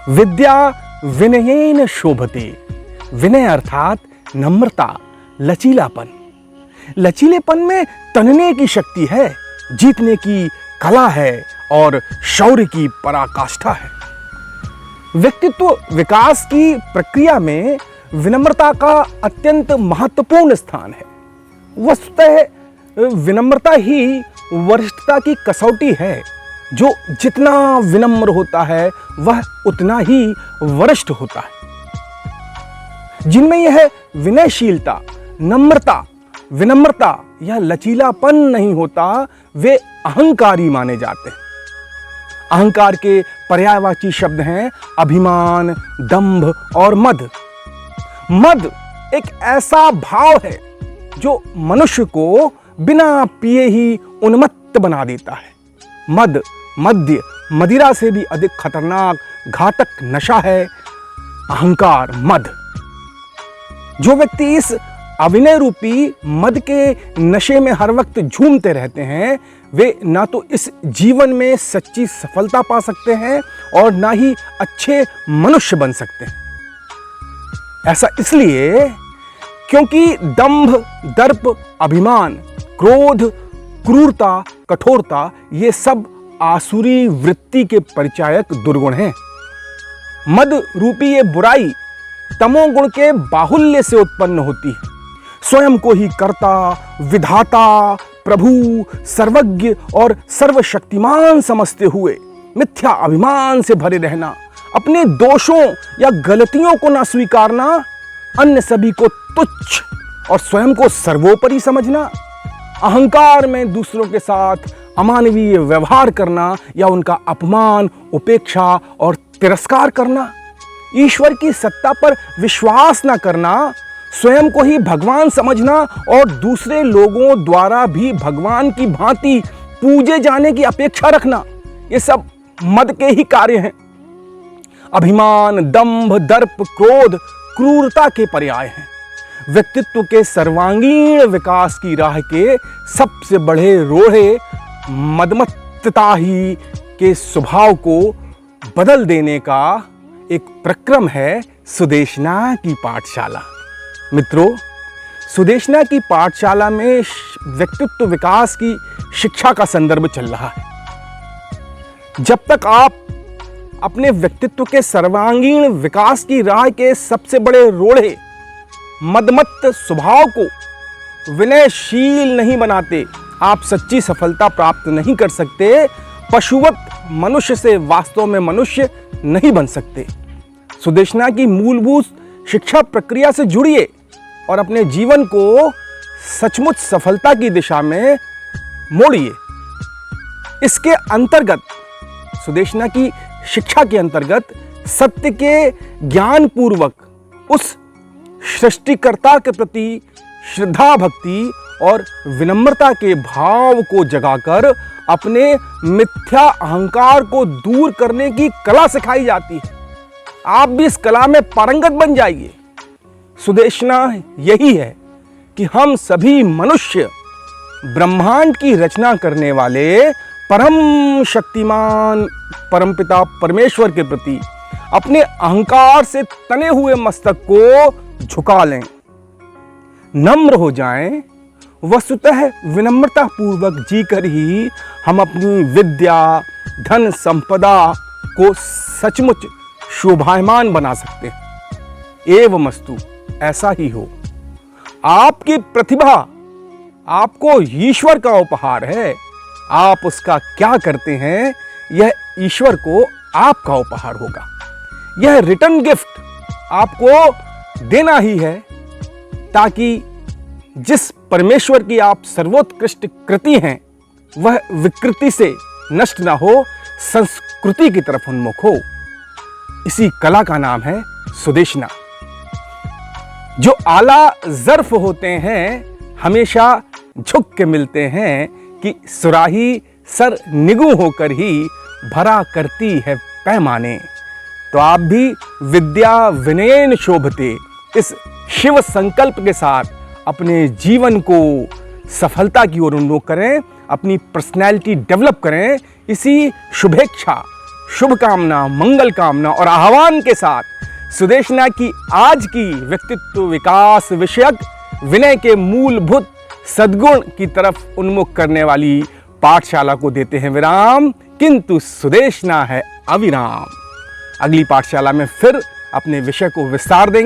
विद्या विनयेन शोभते। विनय अर्थात नम्रता, लचीलापन। लचीलेपन में तनने की शक्ति है, जीतने की कला है और शौर्य की पराकाष्ठा है। व्यक्तित्व विकास की प्रक्रिया में विनम्रता का अत्यंत महत्वपूर्ण स्थान है। वस्तुतः विनम्रता ही वरिष्ठता की कसौटी है। जो जितना विनम्र होता है वह उतना ही वरिष्ठ होता है। जिनमें यह विनयशीलता, नम्रता, विनम्रता या लचीलापन नहीं होता, वे अहंकारी माने जाते हैं। अहंकार के पर्यायवाची शब्द हैं अभिमान, दंभ और मद। मद एक ऐसा भाव है जो मनुष्य को बिना पिए ही उन्मत्त बना देता है। मद, मद्य, मदिरा से भी अधिक खतरनाक घातक नशा है अहंकार, मद। जो व्यक्ति इस अविनय रूपी मद के नशे में हर वक्त झूमते रहते हैं, वे ना तो इस जीवन में सच्ची सफलता पा सकते हैं और ना ही अच्छे मनुष्य बन सकते हैं। ऐसा इसलिए क्योंकि दंभ, दर्प, अभिमान, क्रोध, क्रूरता, कठोरता ये सब आसुरी वृत्ति के परिचायक दुर्गुण हैं। मद रूपी ये बुराई तमोगुण के बाहुल्य से उत्पन्न होती है। स्वयं को ही कर्ता, विधाता, प्रभु, सर्वज्ञ और सर्वशक्तिमान समझते हुए मिथ्या अभिमान से भरे रहना, अपने दोषों या गलतियों को ना स्वीकारना, अन्य सभी को तुच्छ और स्वयं को सर्वोपरि समझना, अहंकार में दूसरों के साथ अमानवीय व्यवहार करना या उनका अपमान, उपेक्षा और तिरस्कार करना, ईश्वर की सत्ता पर विश्वास न करना, स्वयं को ही भगवान समझना और दूसरे लोगों द्वारा भी भगवान की भांति पूजे जाने की अपेक्षा रखना, ये सब मद के ही कार्य हैं। अभिमान, दंभ, दर्प, क्रोध, क्रूरता के पर्याय हैं। व्यक्तित्व के सर्वांगीण विकास की राह के सबसे बड़े रोड़े मदमत्तता ही के स्वभाव को बदल देने का एक प्रक्रम है सुदेशना की पाठशाला। मित्रों, सुदेशना की पाठशाला में व्यक्तित्व विकास की शिक्षा का संदर्भ चल रहा है। जब तक आप अपने व्यक्तित्व के सर्वांगीण विकास की राह के सबसे बड़े रोड़े मदमत्त स्वभाव को विनयशील नहीं बनाते, आप सच्ची सफलता प्राप्त नहीं कर सकते। पशुवत मनुष्य से वास्तव में मनुष्य नहीं बन सकते। सुदेशना की मूलभूत शिक्षा प्रक्रिया से जुड़िए और अपने जीवन को सचमुच सफलता की दिशा में मोड़िए। इसके अंतर्गत, सुदेशना की शिक्षा के अंतर्गत सत्य के ज्ञान पूर्वक उस सृष्टिकर्ता के प्रति श्रद्धा, भक्ति और विनम्रता के भाव को जगाकर अपने मिथ्या अहंकार को दूर करने की कला सिखाई जाती है। आप भी इस कला में पारंगत बन जाइए। सुदेशना यही है कि हम सभी मनुष्य ब्रह्मांड की रचना करने वाले परम शक्तिमान परमपिता परमेश्वर के प्रति अपने अहंकार से तने हुए मस्तक को झुका लें, नम्र हो जाएं। वस्तुतः विनम्रता पूर्वक जीकर ही हम अपनी विद्या, धन, संपदा को सचमुच शोभायमान बना सकते हैं। एवमस्तु, ऐसा ही हो। आपकी प्रतिभा आपको ईश्वर का उपहार है। आप उसका क्या करते हैं, यह ईश्वर को आपका उपहार होगा। यह रिटर्न गिफ्ट आपको देना ही है, ताकि जिस परमेश्वर की आप सर्वोत्कृष्ट कृति हैं, वह विकृति से नष्ट ना हो, संस्कृति की तरफ उन्मुख हो। इसी कला का नाम है सुदेशना। जो आला ज़र्फ होते हैं, हमेशा झुक के मिलते हैं कि सुराही सर निगू होकर ही भरा करती है पैमाने। तो आप भी विद्या विनयेन शोभते इस शिव संकल्प के साथ अपने जीवन को सफलता की ओर उन्मुख करें, अपनी पर्सनैलिटी डेवलप करें। इसी शुभेच्छा, शुभकामना, मंगल कामना और आह्वान के साथ सुदेशना की आज की व्यक्तित्व विकास विषयक विनय के मूलभूत सद्गुण की तरफ उन्मुख करने वाली पाठशाला को देते हैं विराम, किंतु सुदेशना है अविराम। अगली पाठशाला में फिर अपने विषय को विस्तार देंगे।